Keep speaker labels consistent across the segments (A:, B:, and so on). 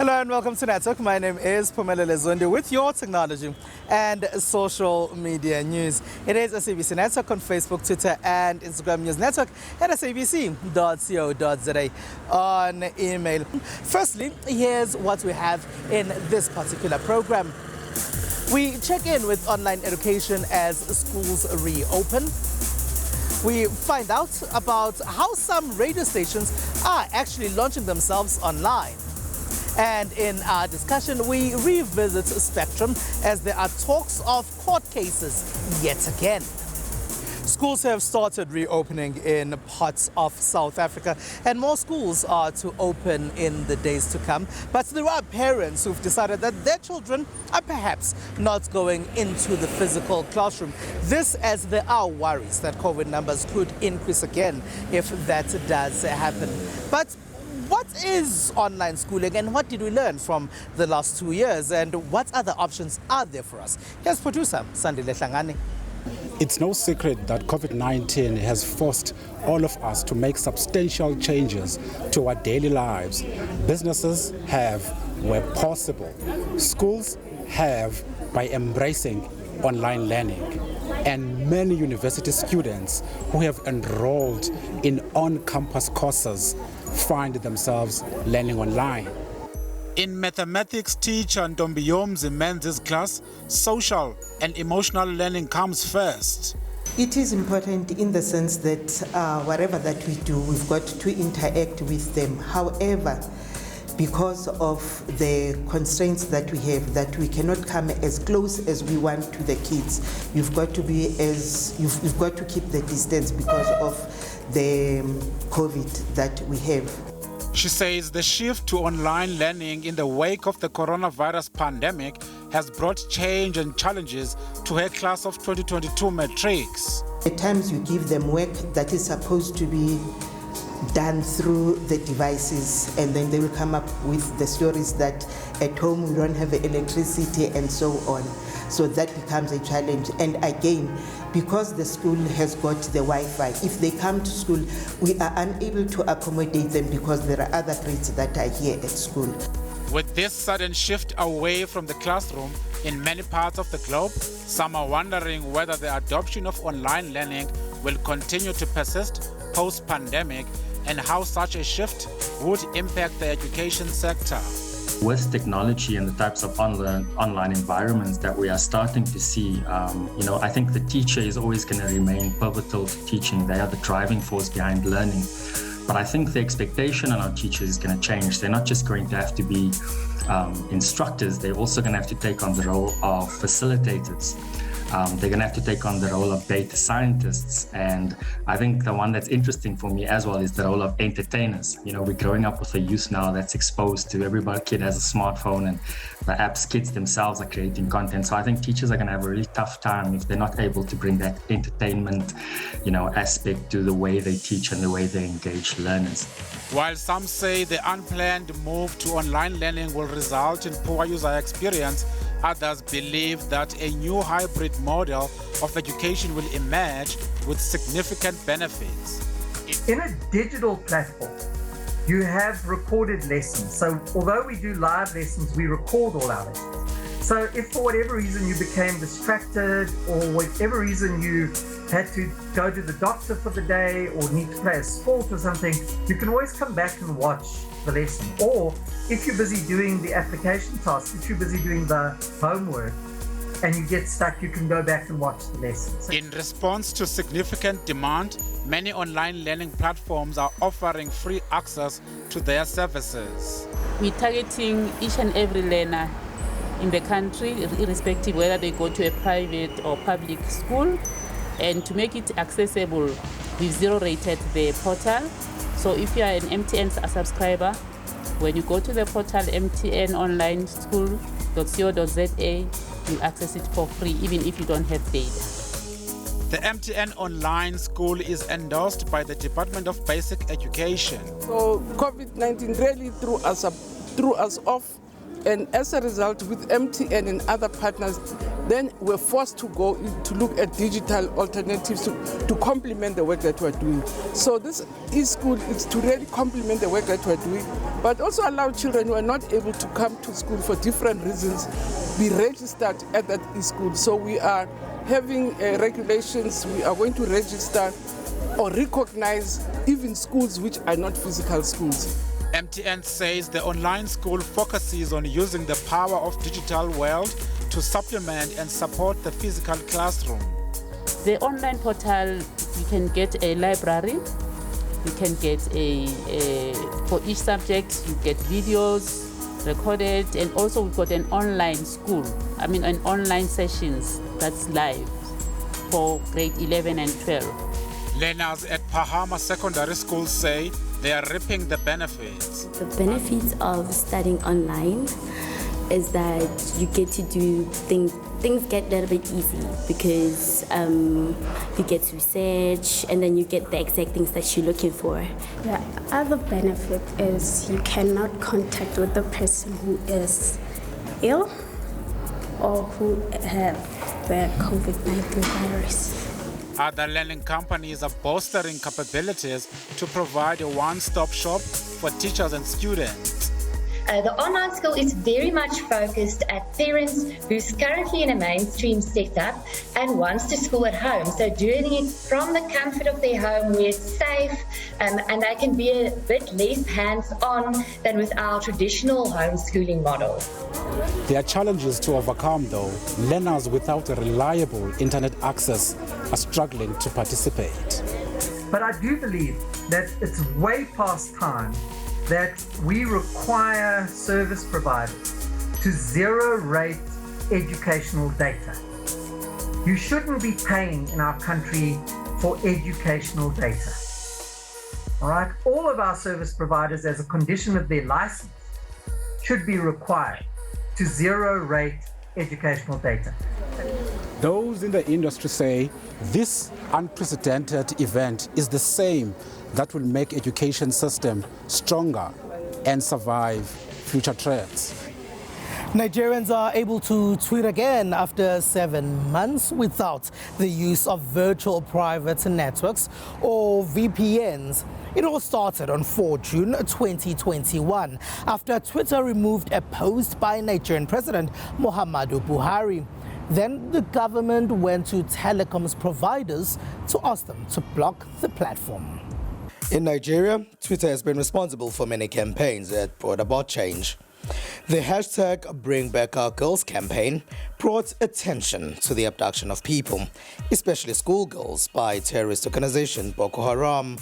A: Hello and welcome to Network. My name is Phumelele Zondi with your technology and social media news. It is SABC Network on Facebook, Twitter and Instagram News Network at sabc.co.za on email. Firstly, here's what we have in this particular program. We check in with online education as schools reopen. We find out about how some radio stations are actually launching themselves online. And in our discussion, we revisit Spectrum as there are talks of court cases yet again. Schools have started reopening in parts of South Africa, and more schools are to open in the days to come. But there are parents who've decided that their children are perhaps not going into the physical classroom. This as there are worries that COVID numbers could increase again if that does happen. But what is online schooling and what did we learn from the last 2 years, and what other options are there for us? Here's producer Sandile Hlangani.
B: It's no secret that COVID-19 has forced all of us to make substantial changes to our daily lives. Businesses have where possible. Schools have by embracing online learning. And many university students who have enrolled in on-campus courses find themselves learning online.
C: In mathematics teacher Ntombiyomzi Menzi's class, social and emotional learning comes first.
D: It is important in the sense that whatever that we do, we've got to interact with them. However, because of the constraints that we have, that we cannot come as close as we want to the kids, you've got to keep the distance because of the COVID that we have.
C: She says the shift to online learning in the wake of the coronavirus pandemic has brought change and challenges to her class of 2022 matrics.
D: At times you give them work that is supposed to be done through the devices, and then they will come up with the stories that at home we don't have electricity and so on. So that becomes a challenge. And again, because the school has got the Wi-Fi, if they come to school, we are unable to accommodate them because there are other grades that are here at school.
C: With this sudden shift away from the classroom in many parts of the globe, some are wondering whether the adoption of online learning will continue to persist post-pandemic and how such a shift would impact the education sector.
E: With technology and the types of online environments that we are starting to see, I think the teacher is always going to remain pivotal to teaching. They are the driving force behind learning. But I think the expectation on our teachers is going to change. They're not just going to have to be instructors, they're also going to have to take on the role of facilitators. They're going to have to take on the role of data scientists. And I think the one that's interesting for me as well is the role of entertainers. We're growing up with a youth now that's exposed to everybody. Kid has a smartphone, and the apps, kids themselves are creating content. So I think teachers are going to have a really tough time if they're not able to bring that entertainment, aspect to the way they teach and the way they engage learners.
C: While some say the unplanned move to online learning will result in poor user experience, others believe that a new hybrid model of education will emerge with significant benefits.
F: In a digital platform, you have recorded lessons. So although we do live lessons, we record all our lessons. So if for whatever reason you became distracted, or whatever reason you had to go to the doctor for the day or need to play a sport or something, you can always come back and watch the lesson. Or if you're busy doing the application tasks, if you're busy doing the homework and you get stuck, you can go back and watch the lessons.
C: In response to significant demand, many online learning platforms are offering free access to their services.
G: We're targeting each and every learner in the country, irrespective whether they go to a private or public school. And to make it accessible, we've zero-rated the portal. So if you are an MTN subscriber, when you go to the portal mtnonlineschool.co.za, you access it for free, even if you don't have data.
C: The MTN Online School is endorsed by the Department of Basic Education.
H: So COVID-19 really threw us off, and as a result, with MTN and other partners, Then we're forced to go to look at digital alternatives to complement the work that we're doing. So this e-school is to really complement the work that we're doing, but also allow children who are not able to come to school for different reasons be registered at that e-school. So we are having regulations. We are going to register or recognize even schools which are not physical schools.
C: MTN says the online school focuses on using the power of digital world to supplement and support the physical classroom.
G: The online portal, you can get a library, you can get for each subject, you get videos recorded, and also we've got an online school, an online sessions that's live for grade 11 and 12.
C: Learners at Pahama Secondary School say they are reaping the benefits.
I: The benefits of studying online is that you get to do things get a little bit easy because you get to research and then you get the exact things that you're looking for.
J: The other benefit is you cannot contact with the person who is ill or who have the COVID-19 virus.
C: Other learning companies are bolstering capabilities to provide a one-stop shop for teachers and students.
K: The online school is very much focused at parents who's currently in a mainstream setup and wants to school at home. So doing it from the comfort of their home where it's safe and they can be a bit less hands-on than with our traditional homeschooling model.
B: There are challenges to overcome though. Learners without a reliable internet access are struggling to participate.
F: But I do believe that it's way past time that we require service providers to zero-rate educational data. You shouldn't be paying in our country for educational data. All right? All of our service providers, as a condition of their license, should be required to zero-rate educational data.
B: Those in the industry say this unprecedented event is the same that will make education system stronger and survive future threats.
A: Nigerians are able to tweet again after 7 months without the use of virtual private networks or VPNs. It all started on 4 June 2021 after Twitter removed a post by Nigerian President Muhammadu Buhari. Then the government went to telecoms providers to ask them to block the platform. In Nigeria, Twitter has been responsible for many campaigns that brought about change. The hashtag Bring Back Our Girls campaign brought attention to the abduction of people, especially schoolgirls, by terrorist organization Boko Haram.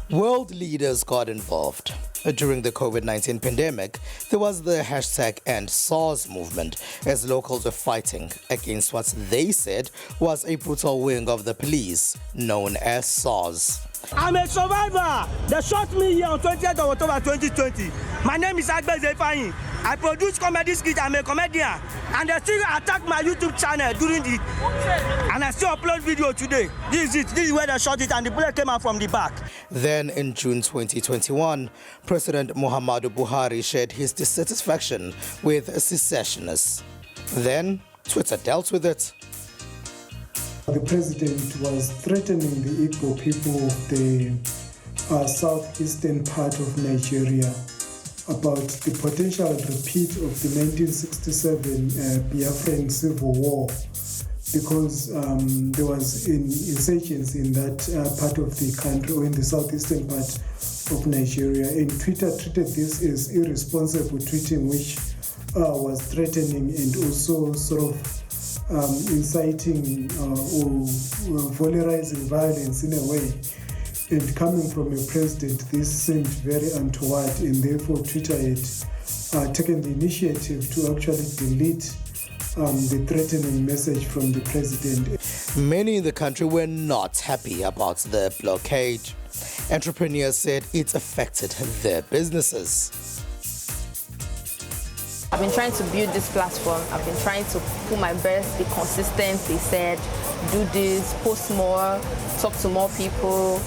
A: World leaders got involved. During the COVID-19 pandemic, there was the hashtag End SARS movement as locals were fighting against what they said was a brutal wing of the police known as SARS.
L: I'm a survivor. They shot me here on 20th of October 2020. My name is Agbe Zefanyi. I produce comedy skits. I'm a comedian. And they still attack my YouTube channel during the... And I still upload video today. This is it. This is where they shot it and the bullet came out from the back.
A: Then in June 2021, President Muhammadu Buhari shared his dissatisfaction with secessionists. Then Twitter dealt with it.
M: The president was threatening the Igbo people of the southeastern part of Nigeria about the potential repeat of the 1967 Biafran civil war because there was insurgents in that part of the country or in the southeastern part of Nigeria. And Twitter treated this as irresponsible tweeting, which was threatening and also sort of inciting or valorizing violence in a way. And coming from a president, this seemed very untoward, and therefore Twitter had taken the initiative to actually delete the threatening message from the president.
A: Many in the country were not happy about the blockade. Entrepreneurs said it affected their businesses.
N: been trying to build this platform. I've been trying to put my best, be consistent. They said, do this, post more, talk to more people.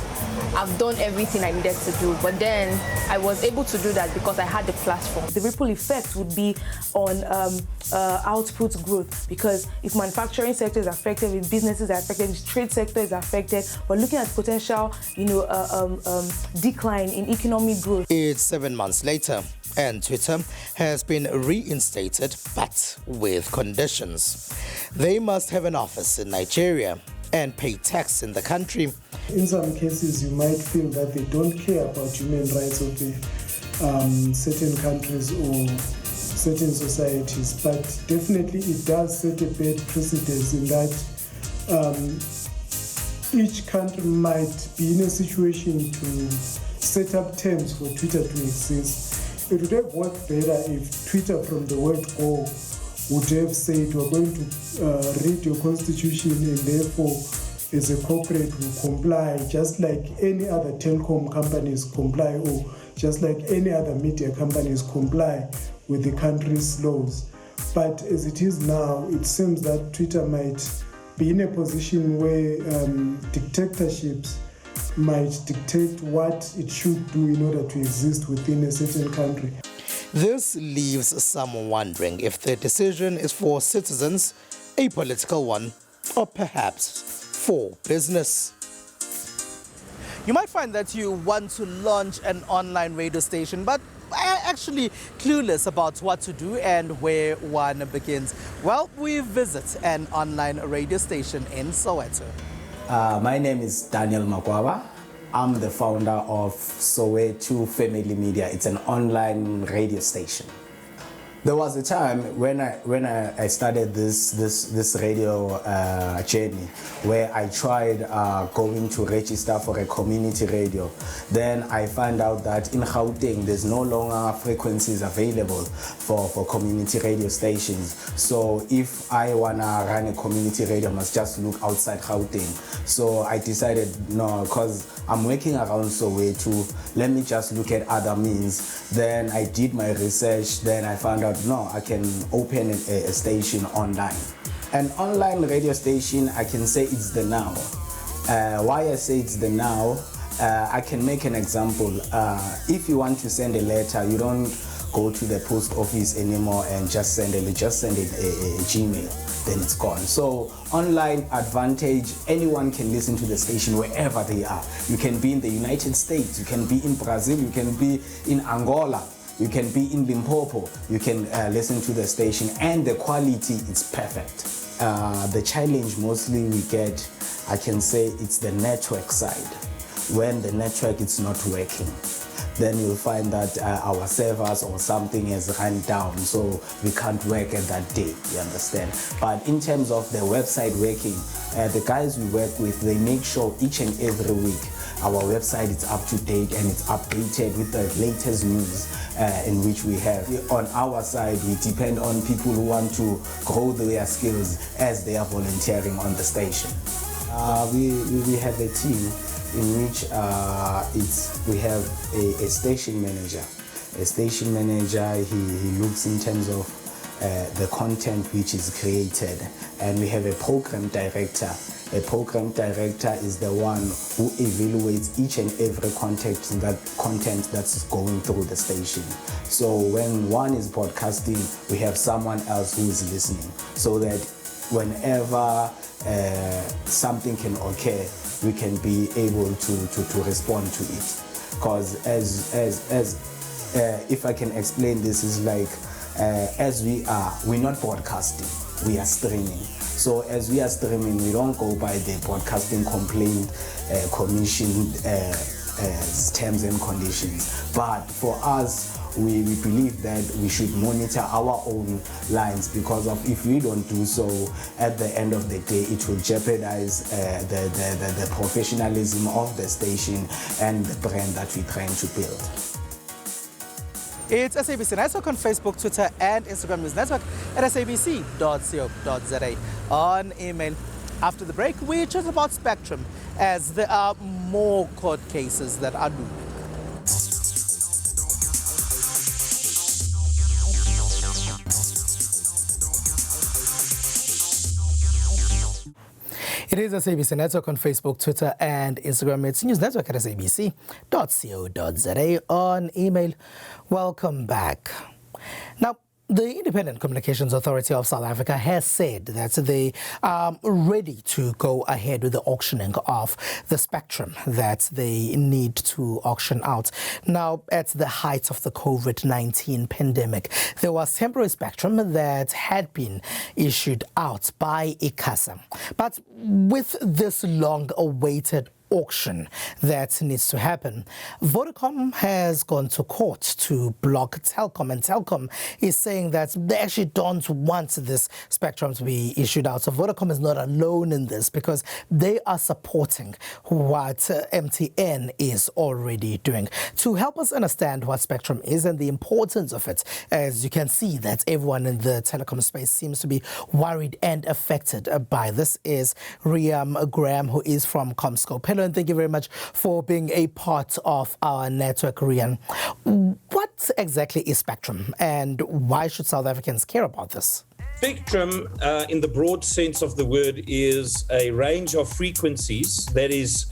N: I've done everything I needed to do, but then I was able to do that because I had the platform.
O: The ripple effect would be on output growth, because if manufacturing sector is affected, if businesses are affected, if trade sector is affected, we're looking at potential, decline in economic growth.
A: It's 7 months later, and Twitter has been reinstated, but with conditions. They must have an office in Nigeria and pay tax in the country.
M: In some cases, you might feel that they don't care about human rights of the certain countries or certain societies, but definitely it does set a bad precedence in that each country might be in a situation to set up terms for Twitter to exist. It would have worked better if Twitter from the word go would have said, we're going to read your constitution and therefore as a corporate will comply just like any other telecom companies comply, or just like any other media companies comply with the country's laws. But as it is now, it seems that Twitter might be in a position where dictatorships might dictate what it should do in order to exist within a certain country.
A: This leaves some wondering if the decision is for citizens, a political one, or perhaps for business. You might find that you want to launch an online radio station, but are actually clueless about what to do and where one begins. Well, we visit an online radio station in Soweto.
P: My name is Daniel Makwaba. I'm the founder of Soweto Family Media. It's an online radio station. There was a time when I started this radio journey where I tried going to register for a community radio. Then I found out that in Gauteng there's no longer frequencies available for community radio stations. So if I wanna run a community radio, I must just look outside Gauteng. So I decided no, because I'm working around Soweto, let me just look at other means. Then I did my research, then I found out no, I can open a station online. An online radio station, I can say it's the now. Why I say it's the now, I can make an example. If you want to send a letter, you don't go to the post office anymore and just send it a Gmail, then it's gone. So online advantage, anyone can listen to the station wherever they are. You can be in the United States, you can be in Brazil, you can be in Angola, you can be in Limpopo, you can listen to the station, and the quality is perfect. The challenge mostly we get, I can say it's the network side. When the network is not working, then you'll find that our servers or something has run down, so we can't work at that day, you understand? But in terms of the website working, the guys we work with, they make sure each and every week our website is up to date and it's updated with the latest news in which we have. On our side, we depend on people who want to grow their skills as they are volunteering on the station. We have a team in which we have a station manager. A station manager, he looks in terms of the content which is created, and we have a program director. A program director is the one who evaluates each and every content that's going through the station. So when one is broadcasting, we have someone else who is listening, so that whenever something can occur, we can be able to respond to it. Because if I can explain this, is like as we're not broadcasting, we are streaming. So as we are streaming, we don't go by the Broadcasting Complaint Commission terms and conditions. But for us, we believe that we should monitor our own lines, because if we don't do so, at the end of the day, it will jeopardize the professionalism of the station and the brand that we're trying to build.
A: It's SABC Network on Facebook, Twitter, and Instagram News Network at sabc.co.za. On email. After the break, we chat about Spectrum, as there are more court cases that are looming. It is SABC Network on Facebook, Twitter, and Instagram. It's News Network at sabc.co.za. On email. Welcome back. Now, the Independent Communications Authority of South Africa has said that they are ready to go ahead with the auctioning of the spectrum that they need to auction out. Now, at the height of the COVID-19 pandemic, there was temporary spectrum that had been issued out by ICASA. But with this long-awaited auction that needs to happen, Vodacom has gone to court to block Telkom, and Telkom is saying that they actually don't want this spectrum to be issued out. So Vodacom is not alone in this because they are supporting what MTN is already doing. To help us understand what spectrum is and the importance of it, as you can see that everyone in the telecom space seems to be worried and affected by this, is Riam Graham, who is from Comscope. Hello, and thank you very much for being a part of our network, Rian. What exactly is spectrum, and why should South Africans care about this?
Q: Spectrum, in the broad sense of the word, is a range of frequencies that is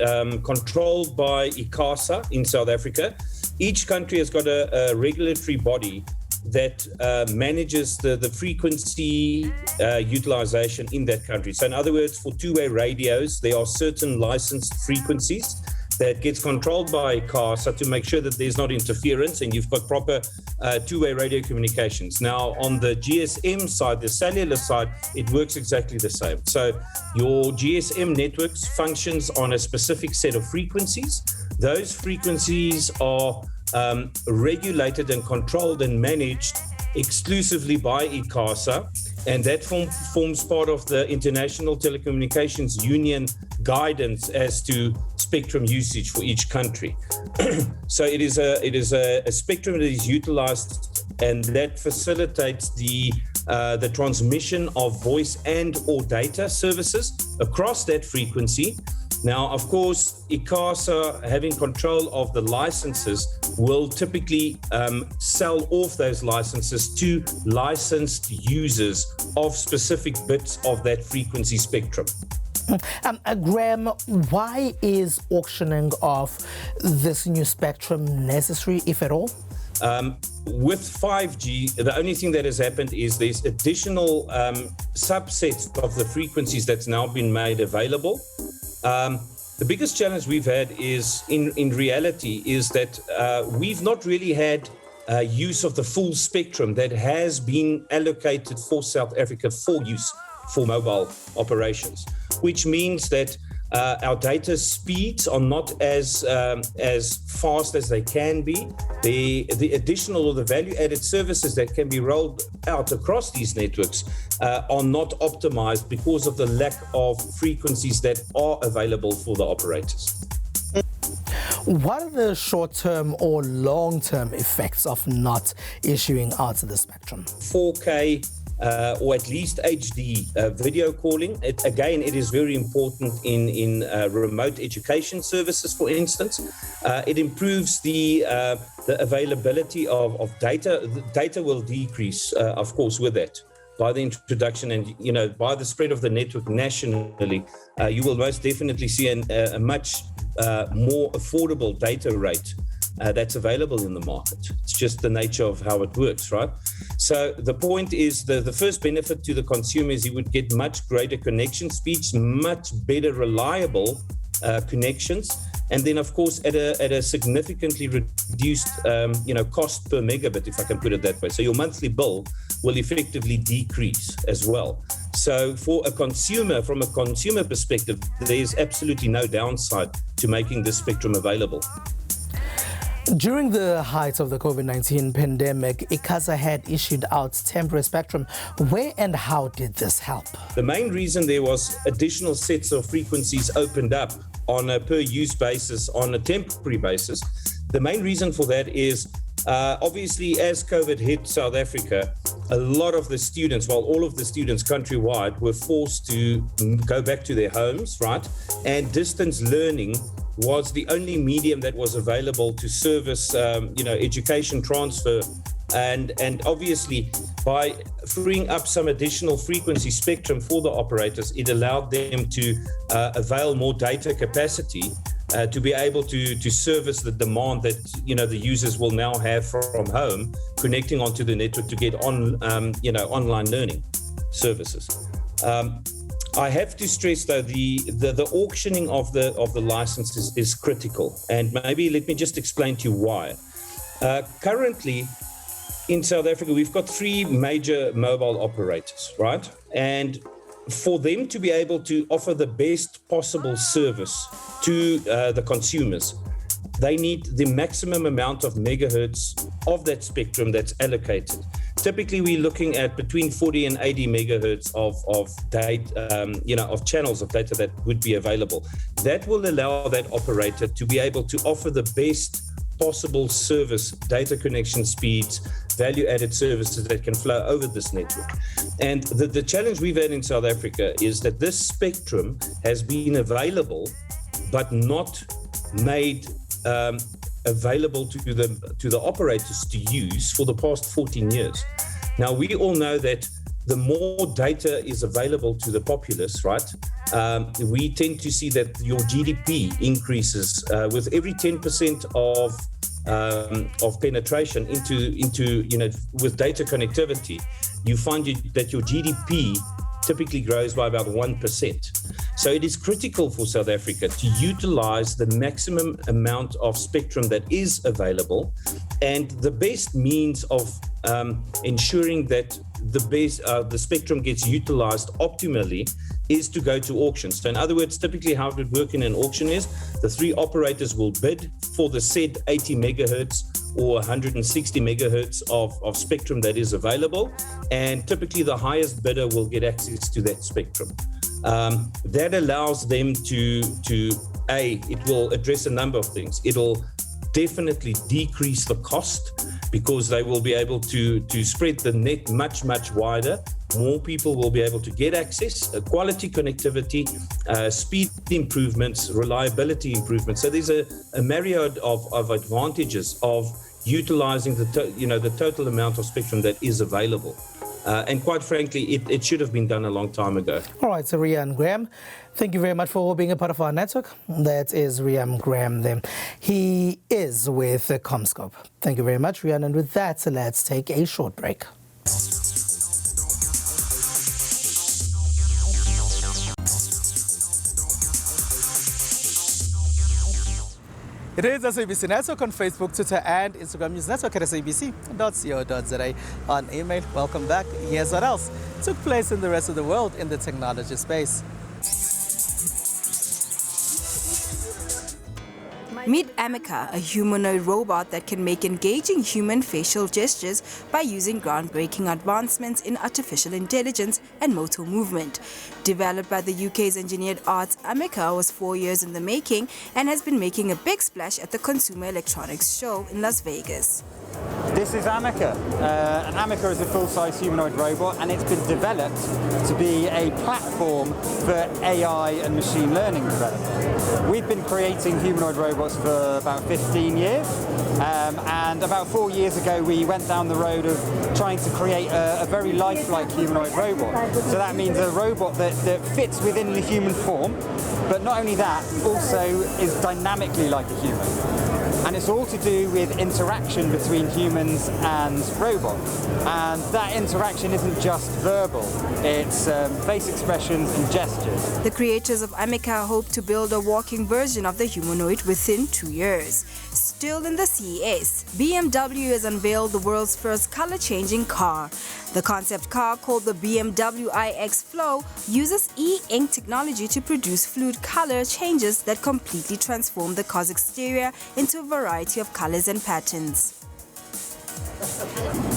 Q: controlled by ICASA in South Africa. Each country has got a regulatory body that manages the frequency utilization in that country. So in other words, for two-way radios, there are certain licensed frequencies that gets controlled by ICASA to make sure that there's not interference and you've got proper two-way radio communications. Now, on the GSM side, the cellular side, it works exactly the same. So your GSM networks functions on a specific set of frequencies. Those frequencies are regulated and controlled and managed exclusively by ICASA, and that forms part of the International Telecommunications Union guidance as to spectrum usage for each country. So it is a spectrum that is utilized, and that facilitates the transmission of voice and or data services across that frequency. Now, of course, ICASA, having control of the licenses, will typically sell off those licenses to licensed users of specific bits of that frequency spectrum.
A: Graham, why is auctioning of this new spectrum necessary, if at all?
Q: With 5G, the only thing that has happened is there's additional subsets of the frequencies that's now been made available. The biggest challenge we've had is, in reality, is that we've not really had use of the full spectrum that has been allocated for South Africa for use for mobile operations, which means that our data speeds are not as fast as they can be. The additional or the value-added services that can be rolled out across these networks are not optimized because of the lack of frequencies that are available for the operators.
A: What are the short-term or long-term effects of not issuing out the spectrum?
Q: 4K or at least HD video calling. It is very important in remote education services, for instance. It improves the availability of data. The data will decrease, of course, with that. By the introduction and, by the spread of the network nationally, you will most definitely see a much more affordable data rate that's available in the market. It's just the nature of how it works, right? So the point is the first benefit to the consumer is you would get much greater connection speeds, much better reliable connections, and then of course at a significantly reduced cost per megabit, if I can put it that way. So your monthly bill will effectively decrease as well. So from a consumer perspective, there's absolutely no downside to making this spectrum available.
A: During the height of the COVID-19 pandemic, ICASA had issued out temporary spectrum. Where and how did this help?
Q: The main reason there was additional sets of frequencies opened up on a per-use basis, on a temporary basis. The main reason for that is obviously as COVID hit South Africa, a lot of the students, all of the students countrywide were forced to go back to their homes, right? And distance learning was the only medium that was available to service, education transfer And obviously, by freeing up some additional frequency spectrum for the operators, it allowed them to avail more data capacity to be able to service the demand that the users will now have from home, connecting onto the network to get online learning services. I have to stress, though, the auctioning of the licenses is critical, and maybe let me just explain to you why. Currently, in South Africa, we've got 3 major mobile operators, right? And for them to be able to offer the best possible service to the consumers, they need the maximum amount of megahertz of that spectrum that's allocated. Typically, we're looking at between 40 and 80 megahertz of data, of channels of data that would be available. That will allow that operator to be able to offer the best possible service, data connection speeds, value-added services that can flow over this network. And the challenge we've had in South Africa is that this spectrum has been available, but not made available to the operators to use for the past 14 years. Now, we all know that the more data is available to the populace, right? We tend to see that your GDP increases with every 10% of penetration into with data connectivity. You find that your GDP typically grows by about 1%. So it is critical for South Africa to utilize the maximum amount of spectrum that is available, and the best means of ensuring that the spectrum gets utilized optimally is to go to auctions. So in other words, typically how it would work in an auction is the 3 operators will bid for the said 80 megahertz or 160 megahertz of spectrum that is available, and typically the highest bidder will get access to that spectrum. That allows them it will address a number of things. It'll definitely decrease the cost because they will be able to spread the net much, much wider. More people will be able to get access, quality connectivity, speed improvements, reliability improvements. So there's a myriad of advantages of utilizing the total amount of spectrum that is available. And quite frankly, it should have been done a long time ago.
A: All right, so Rian Graham, thank you very much for being a part of our network. That is Rian Graham there. He is with Comscope. Thank you very much, Rian. And with that, let's take a short break. It is SABC Network on Facebook, Twitter, and Instagram. News Network at sabc.co.za. On email, welcome back. Here's what else took place in the rest of the world in the technology space.
R: Meet Amica, a humanoid robot that can make engaging human facial gestures by using groundbreaking advancements in artificial intelligence and motor movement. Developed by the UK's Engineered Arts, Amica was 4 years in the making and has been making a big splash at the Consumer Electronics Show in Las Vegas.
S: This is Amica. And Amica is a full-size humanoid robot, and it's been developed to be a platform for AI and machine learning development. We've been creating humanoid robots for about 15 years, and about 4 years ago we went down the road of trying to create a very lifelike humanoid robot. So that means a robot that fits within the human form, but not only that, also is dynamically like a human. And it's all to do with interaction between humans and robots. And that interaction isn't just verbal, it's face expressions and gestures.
R: The creators of Amica hope to build a walking version of the humanoid within 2 years. Still in the CES, BMW has unveiled the world's first color-changing car. The concept car, called the BMW iX Flow, uses e-ink technology to produce fluid color changes that completely transform the car's exterior into a variety of colors and patterns.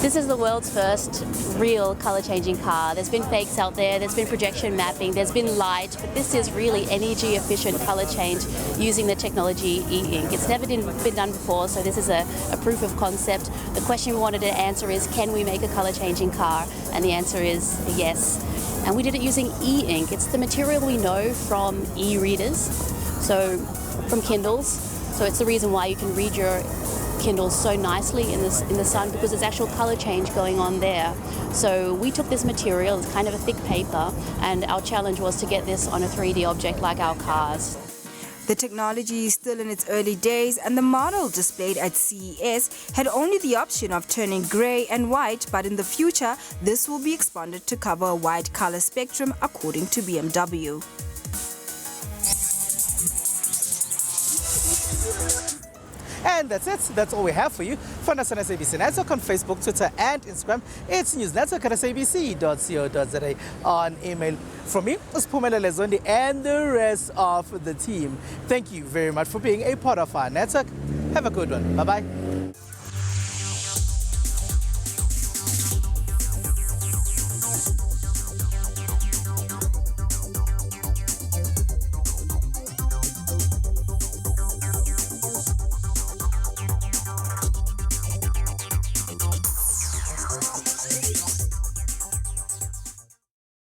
T: This is the world's first real color-changing car. There's been fakes out there, there's been projection mapping, there's been light, but this is really energy-efficient color change using the technology e-ink. It's never been done before, so this is a proof of concept. The question we wanted to answer is, can we make a color-changing car? And the answer is yes. And we did it using e-ink. It's the material we know from e-readers, so from Kindles. So it's the reason why you can read your kindles so nicely in the sun because there's actual color change going on there. So we took this material, it's kind of a thick paper, and our challenge was to get this on a 3D object like our cars.
R: The technology is still in its early days, and the model displayed at CES had only the option of turning grey and white, but in the future, this will be expanded to cover a wide color spectrum, according to BMW.
A: And that's it. That's all we have for you. Find us on SABC Network on Facebook, Twitter, and Instagram. It's newsnetwork@sabc.co.za. On email from me, Phumelele Lezondi, and the rest of the team. Thank you very much for being a part of our network. Have a good one. Bye-bye.